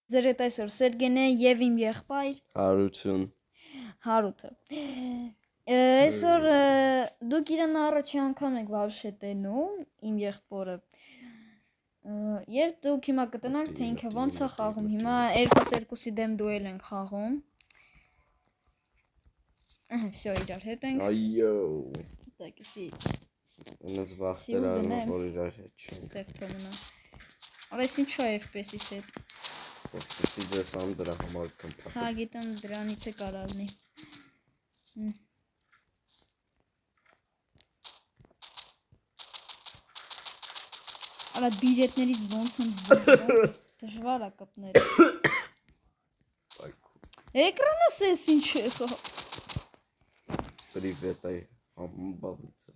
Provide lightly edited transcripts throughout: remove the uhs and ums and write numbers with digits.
Ձեր հետ այսօր Սերգեն է եւ իմ եղբայր Հարութը։ Այսօր դուք իրեն առաջի անգամ եք вообще տենում իմ եղբորը։ Եվ դուք հիմա կտնաք թե ինքը ոնց է խաղում։ Հիմա 2-2-ի դեմ դուել ենք խաղում։ Всё, իրար հետ ենք։ Այո։ Так, иси։ Ինձ վախտեր արում որ իրար հետ չի։ Ստեղ թողնա։ Արես ինչ է FPS-ից հետ։ Պիտի դες ամ դրա համար կմփասի։ Հա, գիտեմ դրանից է կարալնի։ Արա բիլետներից ոնց են զիջում։ Դժվար է կպնել։ Էկրանը սես ինչ է։ Привет, ай, ամբավիցը։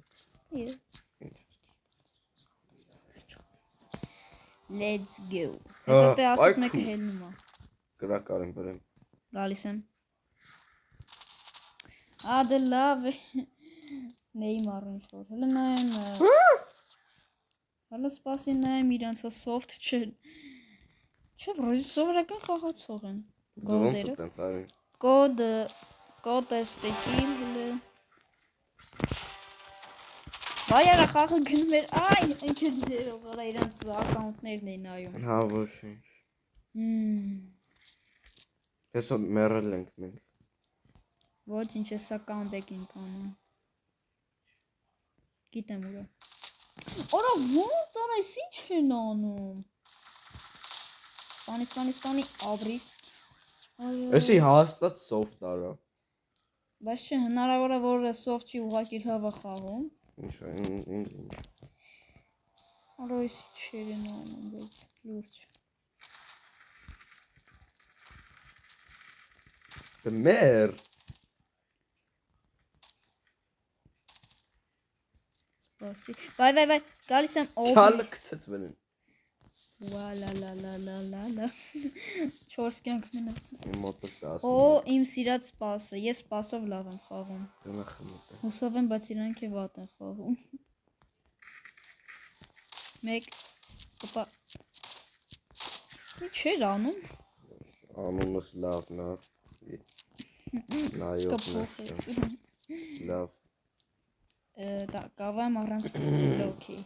Let's go։ Ես այստեղ աստուտ մեկը հելնում է։ Գրակարին բերեմ։ Գալիս եմ։ Ադե լավ է։ Նեյմարը ինչ որ։ Հələ նայեմ։ Հələ սպասի նայեմ իրանց soft չէ։ Չէ, վրոյի սովորական խաղացող են։ Գոլդերը։ Կոդ է ստեկիլ հələ։ Վայ արա խաղը գնում էր, այ, ինչ է դերով, արա իրանց ակաունտներն էին նայում։ Հա, ոչինչ։ Հեսա մեռել ենք մենք։ Ոչինչ, հեսա կամբեկ ենք անում։ Գիտեմ ուրա։ Արա ոնց արա, ես ինչ են անում։ Սպանի, աբրիս։ Էսի հաստատ soft արա։ Բայց չէ, հնարավոր է որ soft չի ուղղակի լավ է խաղում։ Ինչ է, ինձ։ Արա ես ինչ են անում, բայց լուրջ։ Դե մեր։ Սպասի։ Վայ, գալիս եմ օբրիս։ Չալը կցեց վենին։ Վալալալալալալա 4 կյանք մնացել։ Իմ մոտը կասում։ Օ, իմ սիրած սպասը, ես սպասով լավ եմ խաղում։ Գնա խմոտ է։ Հուսով եմ, բայց իրանք է վատ են խաղում։ Մեկ, կպա։ Ինչ էր անում։ Անունս լավն է։ Նայողն է։ Լավ։ Դա կավայեմ առանց սպեցիլ, օքեյ։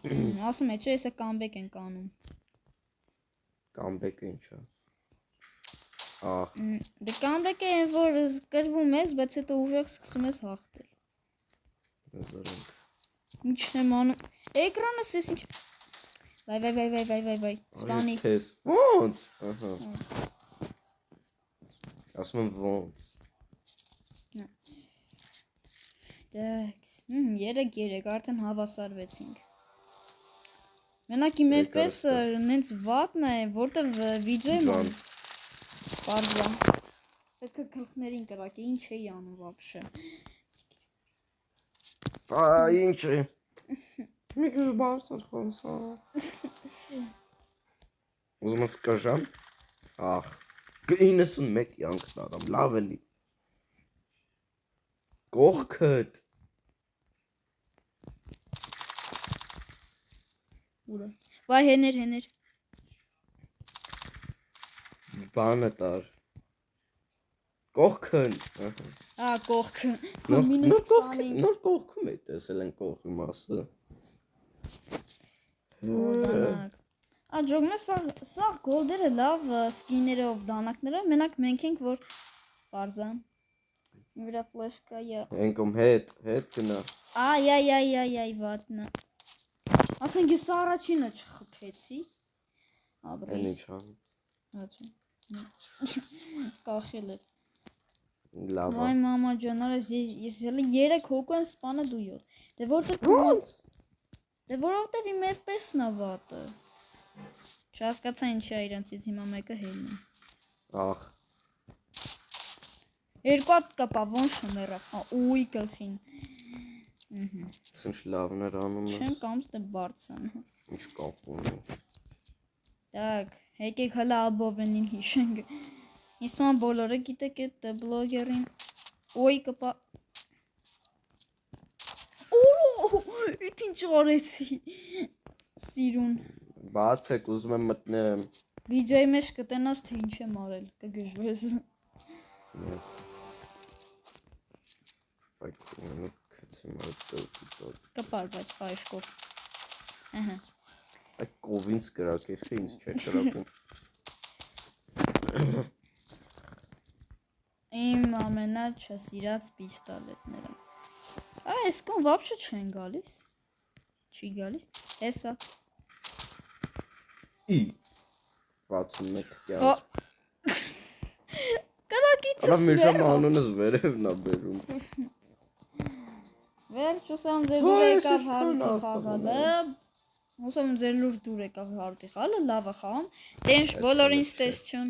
Ասում է, չէ, եսը կամբեկ ենք անում։ Կամբեկը ինչ է։ Ահ։ Դե կամբեկը են, որ կրվում ես, բայց հետո ուժեղ սկսում ես հաղթել։ Զորենք։ Ինչ եմ անում։ Էկրանս ես ինչ։ Վայ, սպանի։ Թես։ Ոնց։ Ահա։ Ասում եմ ոնց։ Դաքս, 3 արդեն հավասարվեցինք։ Մենակ իմ FPS-ը նենց վատն է, որտև վիդեոյում ան պարզա։ Պետք է գլխներին կրակի, ինչ էի անում վաբշե։ Ինչ է։ Մի քիչ բարձր խոսա։ Ուզում ես կժամ։ Ահ։ 91 յանքն արամ, լավ էլի։ Կողքդ։ Ուրա։ Վայ, հեներ։ Բանը տար։ Կողքն։ Ահա, կողքը։ Նոր կողքում է տեսել են կողքի մասը։ Դանակ։ Աջողն է սաղ գոլդերը լավ սկիներով դանակները, մենակ մենք ենք, որ պարզան։ Վրա ֆլեշ կա, յա։ Ենքում հետ գնա։ Այ, վատնա։ Ասենք ես առաջինը չխփեցի։ Աբրիս։ Այն ինչ անում։ Հաճի։ Կախել էր։ Լավ։ Այ մամա ջան, արես ես հələ 3 հոգու եմ սպանը դու 7։ Դե որովհետև իմ FPS-ն է վատը։ Չհասկացա ինչ է իրանցից հիմա մեկը հելնում։ Ահ։ 2 հատ կապա ոնց շմերա։ Ուй գլխին։ Ինչ լավն էր անում։ Չեմ կամս դե բարձան։ Ինչ կապում է։ Так, եկեք հələ աբովենին հիշենք։ Իսան բոլորը գիտեք այդ բլոգերին։ Ոյ կապա։ Օ, ինչ արեցի։ Սիրուն։ Բացեք, ուզում եմ մտնեմ։ Վիդեոյի մեջ կտենաս, թե ինչ եմ արել, կգժվես։ Այդ կողմը քցեմ այդ դոկիտոր։ Կպար, բայց խայշկով։ Ահա։ Այդ կովինց կրակեր, ինձ չէ կրակում։ Իմ ամենաչասիրած պիստոլետները։ Այս կոն вообще չեն գալիս։ Չի գալիս։ Հեսա։ Ի 61 կյանք։ Կրակիցս Ահա մի ժամ անունս վերևն է բերում։ Վերջ ուսամ ձեր դուր եկավ հարութի խաղալը։ Ուսամ ձեր լուր դուր եկավ հարութի խաղալը, լավ է խաղում։ Դե ինչ բոլորին ստեսություն։